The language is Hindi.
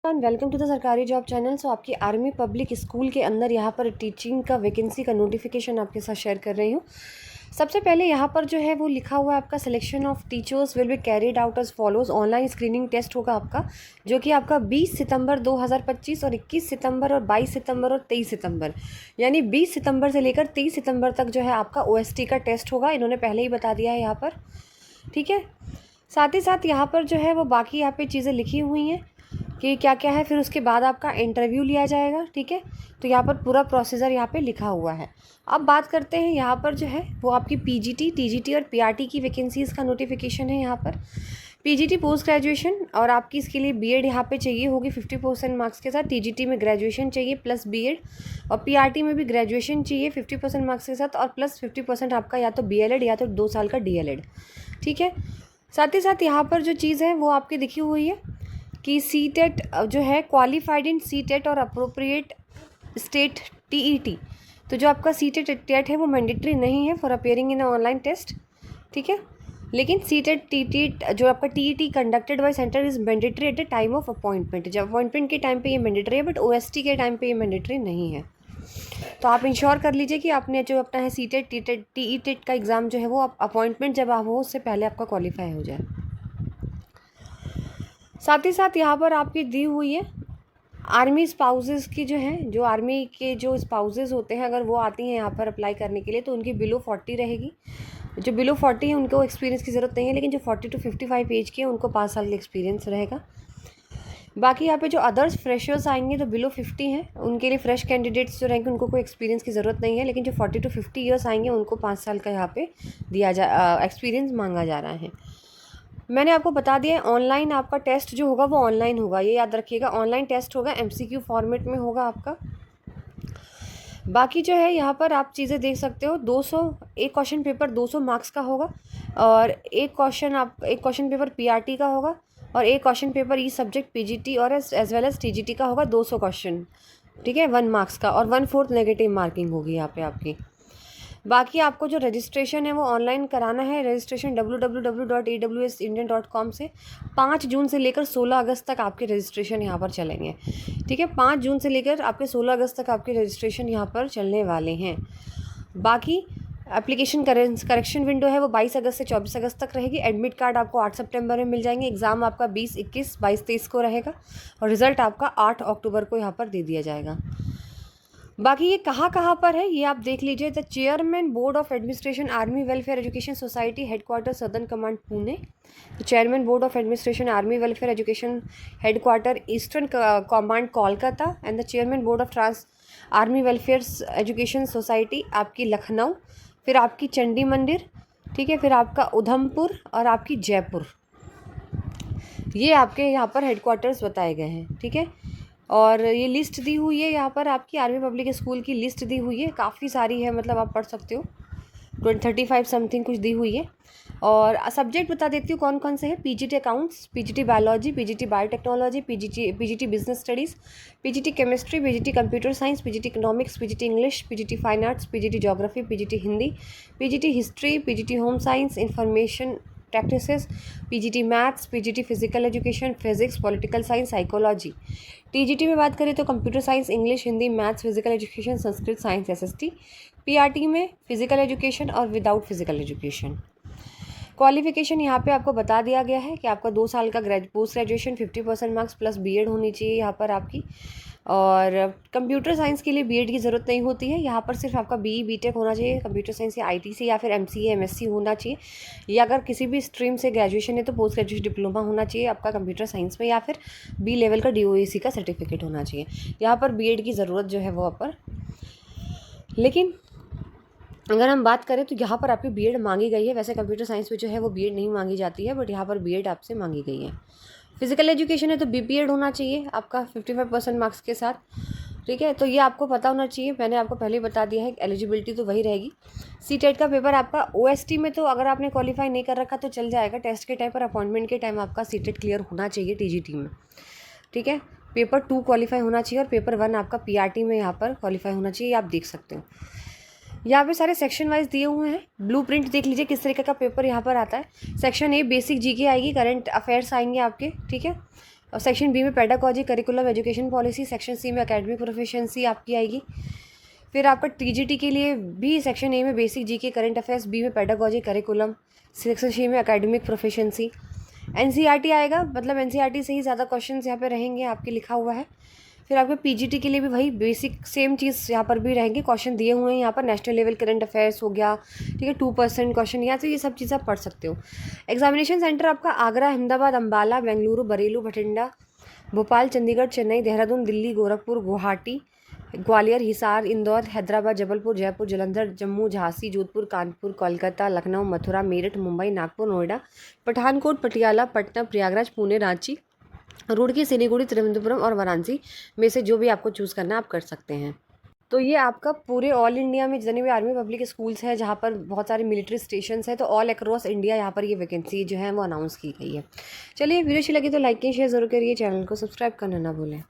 वेलकम टू द सरकारी जॉब चैनल। सो आपकी आर्मी पब्लिक स्कूल के अंदर यहाँ पर टीचिंग का वैकेंसी का नोटिफिकेशन आपके साथ शेयर कर रही हूँ। सबसे पहले यहाँ पर जो है वो लिखा हुआ है आपका selection of teachers will be carried out as follows. Online screening test होगा आपका, जो कि आपका 20 सितंबर 2025 और 21 सितंबर और 22 सितंबर और 23 सितंबर, यानी 20 सितंबर से लेकर 23 सितंबर तक जो है आपका OST का टेस्ट होगा। इन्होंने पहले ही बता दिया है यहाँ पर, ठीक है। साथ ही साथ यहाँ पर जो है वो बाकी यहाँ पे चीज़ें लिखी हुई हैं कि क्या क्या है। फिर उसके बाद आपका इंटरव्यू लिया जाएगा, ठीक है। तो यहाँ पर पूरा प्रोसीजर यहाँ पे लिखा हुआ है। अब बात करते हैं यहाँ पर जो है वो आपकी PGT, TGT और PRT की वैकेंसीज़ का नोटिफिकेशन है। यहाँ पर PGT पोस्ट ग्रेजुएशन और आपकी इसके लिए B.Ed यहाँ पे चाहिए होगी 50% मार्क्स के साथ। TGT में ग्रेजुएशन चाहिए प्लस B.Ed और PRT में भी ग्रेजुएशन चाहिए 50% मार्क्स के साथ और प्लस 50% आपका या तो BLED या तो 2 साल का DLED, ठीक है। साथ ही साथ यहाँ पर जो चीज़ है वो आपकी लिखी हुई है कि CTET जो है क्वालिफाइड इन CTET और अप्रोप्रिएट स्टेट TET। तो जो आपका CTET TET है वो मैंडेटरी नहीं है for appearing in online test, ठीक है। लेकिन CTET TET जो आपका TET conducted by center is mandatory at the time of appointment. जब अपॉइंटमेंट के टाइम पे ये मैंडेटरी है, बट OST के टाइम पे ये मैंडेटरी नहीं है। तो आप इंश्योर कर लीजिए कि आपने जो अपना है CTET TET का एग्ज़ाम जो है वो अपॉइंटमेंट जब आप हो उससे पहले आपका क्वालिफाई हो जाए। साथ ही साथ यहाँ पर आपकी दी हुई है आर्मी स्पाउसेस की, जो है जो आर्मी के जो स्पाउसेस होते हैं अगर वो आती हैं यहाँ पर अप्लाई करने के लिए तो उनकी बिलो 40 रहेगी। जो बिलो 40 है उनको एक्सपीरियंस की ज़रूरत नहीं है, लेकिन जो 40 to 55 एज के हैं उनको 5 साल का एक्सपीरियंस रहेगा। बाकी यहाँ पे जो अदर्स फ्रेशर्स आएंगे तो बिलो 50 हैं, उनके लिए फ्रेश कैंडिडेट्स जो रहेंगे उनको कोई एक्सपीरियंस की ज़रूरत नहीं है। लेकिन जो 40 to 50 ईयर्स आएंगे उनको 5 साल का यहाँ पे एक्सपीरियंस मांगा जा रहा है। मैंने आपको बता दिया है ऑनलाइन आपका टेस्ट जो होगा वो ऑनलाइन होगा, ये याद रखिएगा। ऑनलाइन टेस्ट होगा, MCQ फॉर्मेट में होगा आपका। बाकी जो है यहाँ पर आप चीज़ें देख सकते हो, 200 एक क्वेश्चन पेपर 200 मार्क्स का होगा और एक क्वेश्चन पेपर PRT का होगा और एक क्वेश्चन पेपर ई सब्जेक्ट PGT और एज वेल एज TGT का होगा। 200 क्वेश्चन, ठीक है, 1 मार्क्स का और 1/4 नेगेटिव मार्किंग होगी यहाँ पे आपकी। बाकी आपको जो रजिस्ट्रेशन है वो ऑनलाइन कराना है। रजिस्ट्रेशन www.awsindian.com से 5 जून से लेकर 16 अगस्त तक आपके रजिस्ट्रेशन यहाँ पर चलेंगे, ठीक है। 5 जून से लेकर आपके 16 अगस्त तक आपके रजिस्ट्रेशन यहाँ पर चलने वाले हैं। बाकी एप्लीकेशन करेक्शन विंडो है वो 22 अगस्त से 24 अगस्त तक रहेगी। एडमिट कार्ड आपको 8 सितंबर में मिल जाएंगे। एग्ज़ाम आपका 20, 21, 22, 23 को रहेगा और रिज़ल्ट आपका 8 अक्टूबर को यहाँ पर दे दिया जाएगा। बाकी ये कहाँ पर है ये आप देख लीजिए। The chairman board of administration army welfare education society headquarter southern command Pune. The chairman board of administration army welfare education headquarter eastern command Kolkata and the chairman board of army welfare education society आपकी लखनऊ, फिर आपकी चंडी मंदिर, ठीक है, फिर आपका उधमपुर और आपकी जयपुर। ये आपके यहाँ पर हेडक्वार्टर्स बताए गए हैं, ठीक है। और ये लिस्ट दी हुई है यहाँ पर आपकी आर्मी पब्लिक स्कूल की लिस्ट दी हुई है, काफ़ी सारी है, मतलब आप पढ़ सकते हो। 35 समथिंग कुछ दी हुई है। और सब्जेक्ट बता देती हूँ कौन कौन से हैं। PGT accounts, PGT biology, PGT biotechnology, PGT business studies, PGT chemistry, PGT computer science, PGT economics, PGT English, PGT fine arts, PGT geography, PGT Hindi, PGT history, PGT home science information practices, PGT maths, PGT physical education, physics, political science, psychology. TGT में बात करें तो computer science, English, Hindi, maths, physical education, Sanskrit, science, SST। PRT में फिजिकल एजुकेशन और विदाउट फिजिकल एजुकेशन। क्वालिफिकेशन यहाँ पे आपको बता दिया गया है कि आपका 2 साल का post graduation 50% marks plus B.Ed होनी चाहिए यहाँ पर आपकी। और कंप्यूटर साइंस के लिए B.Ed की ज़रूरत नहीं होती है, यहाँ पर सिर्फ आपका BE BTech होना चाहिए कंप्यूटर साइंस या ITC या फिर MCA MSc होना चाहिए, या अगर किसी भी स्ट्रीम से ग्रेजुएशन है तो पोस्ट ग्रेजुएशन डिप्लोमा होना चाहिए आपका कंप्यूटर साइंस में, या फिर B लेवल का DOAC का सर्टिफिकेट होना चाहिए। यहाँ पर B.Ed की ज़रूरत जो है वो पर, लेकिन अगर हम बात करें तो यहाँ पर आपकी B.Ed मांगी गई है। वैसे कंप्यूटर साइंस में जो है वो B.Ed नहीं मांगी जाती है, बट यहाँ पर B.Ed आपसे मांगी गई है। फिजिकल एजुकेशन है तो BPEd होना चाहिए आपका 55% मार्क्स के साथ, ठीक है। तो ये आपको पता होना चाहिए, मैंने आपको पहले ही बता दिया है। एलिजिबिलिटी तो वही रहेगी। CTET का पेपर आपका OST में तो अगर आपने क्वालिफाई नहीं कर रखा तो चल जाएगा। टेस्ट के टाइम पर अपॉइंटमेंट के टाइम आपका CTET क्लियर होना चाहिए TGT में, ठीक है। पेपर 2 क्वालिफाई होना चाहिए और पेपर 1 आपका PRT में यहाँ पर क्वालिफाई होना चाहिए, आप देख सकते हो। यहाँ पे सारे सेक्शन वाइज दिए हुए हैं। ब्लूप्रिंट देख लीजिए किस तरीके का पेपर यहाँ पर आता है। सेक्शन A बेसिक GK आएगी, करंट अफेयर्स आएंगे आपके, ठीक है। और सेक्शन बी में pedagogy curriculum education policy, section C में एकेडमिक प्रोफिशिएंसी आपकी आएगी। फिर आपका टीजीटी के लिए भी सेक्शन ए में basic GK current affairs, B में पेडागॉजी करिकुलम, सेक्शन सी में एकेडमिक प्रोफिशिएंसी। एनसीईआरटी आएगा, मतलब एनसीईआरटी से ही ज़्यादा क्वेश्चंस यहाँ पे रहेंगे आपके, लिखा हुआ है। फिर आपके पीजीटी के लिए भी वही बेसिक सेम चीज़ यहाँ पर भी रहेंगे, क्वेश्चन दिए हुए हैं यहाँ पर, नेशनल लेवल करंट अफेयर्स हो गया, ठीक है, 2% क्वेश्चन, या तो ये सब चीज़ आप पढ़ सकते हो। एग्जामिनेशन सेंटर आपका आगरा, अहमदाबाद, अम्बाला, बेंगलुरु, बरेलू, बठिंडा, भोपाल, चंडीगढ़, चेन्नई, देहरादून, दिल्ली, गोरखपुर, गुवाहाटी, ग्वालियर, हिसार, इंदौर, हैदराबाद, जबलपुर, जयपुर, जलंधर, जम्मू, झांसी, जोधपुर, कानपुर, कोलकाता, लखनऊ, मथुरा, मेरठ, मुंबई, नागपुर, नोएडा, पठानकोट, पटियाला, पटना, प्रयागराज, पुणे, रांची, रुड़की, सिलीगुड़ी, तिरुवनंतपुरम और वाराणसी में से जो भी आपको चूज़ करना है आप कर सकते हैं। तो ये आपका पूरे ऑल इंडिया में जितने भी आर्मी पब्लिक स्कूल्स हैं, जहाँ पर बहुत सारे मिलिट्री स्टेशंस हैं, तो ऑल अक्रॉस इंडिया यहाँ पर ये वैकेंसी जो है वो अनाउंस की गई है। चलिए, वीडियो अच्छी लगी तो लाइक शेयर ज़रूर करिए, चैनल को सब्सक्राइब करना ना भूलें।